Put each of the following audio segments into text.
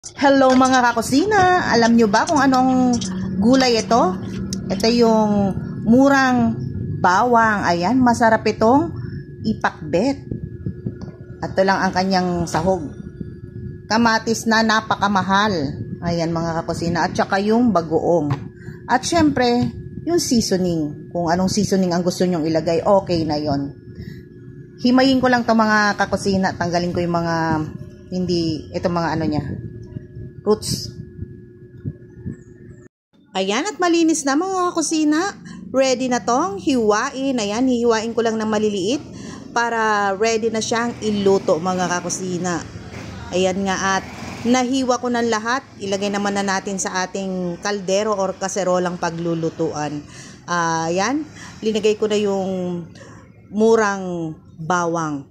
Hello mga kakusina! Alam nyo ba kung anong gulay ito? Ito yung murang bawang. Ayan, masarap itong ipakbet. At ito lang ang kanyang sahog. Kamatis na napakamahal. Ayan mga kakusina. At saka yung bagoong. At syempre, yung seasoning. Kung anong seasoning ang gusto nyong ilagay, okay na yon. Himayin ko lang to mga kakusina. Tanggalin ko yung mga itong mga ano niya. Roots. Ayan, at malinis na mga kusina. Ready na tong hiwain. Ayan, hihiwain ko lang ng maliliit para ready na siyang iluto mga kakusina. Ayan nga, at nahiwa ko ng lahat. Ilagay naman na natin sa ating kaldero or kaserolang paglulutuan. Ayan, linagay ko na yung murang bawang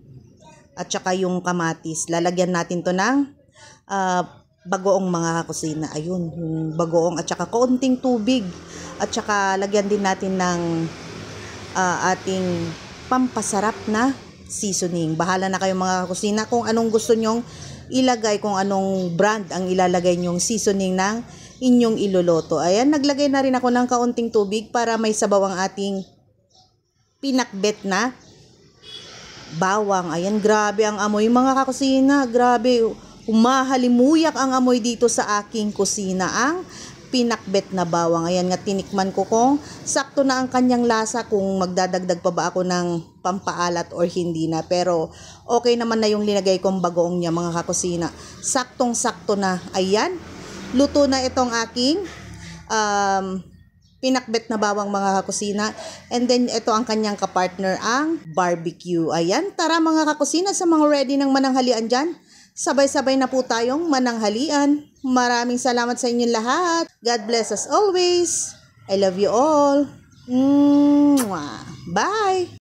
at saka yung kamatis. Lalagyan natin to ng bagoong mga kakusina. Ayun, yung bagoong at saka kaunting tubig. At saka lagyan din natin ng ating pampasarap na seasoning. Bahala na kayo mga kakusina kung anong gusto nyong ilagay, kung anong brand ang ilalagay nyong seasoning ng inyong iluluto. Ayan, naglagay na rin ako ng kaunting tubig para may sabaw ang ating pinakbet na bawang. Ayan, grabe ang amoy mga kakusina. Grabe. Humahalimuyak ang amoy dito sa aking kusina, ang pinakbet na bawang. Ayan nga, tinikman ko kung sakto na ang kanyang lasa, kung magdadagdag pa ba ako ng pampaalat or hindi na. Pero okay naman na yung linagay kong bagoong niya mga kakusina. Saktong-sakto na. Ayan, luto na itong aking pinakbet na bawang mga kakusina. And then ito ang kanyang kapartner, ang barbecue. Ayan, tara mga kakusina, sa mga ready ng mananghalian dyan, sabay-sabay na po tayong mananghalian. Maraming salamat sa inyong lahat. God bless us always. I love you all. Bye!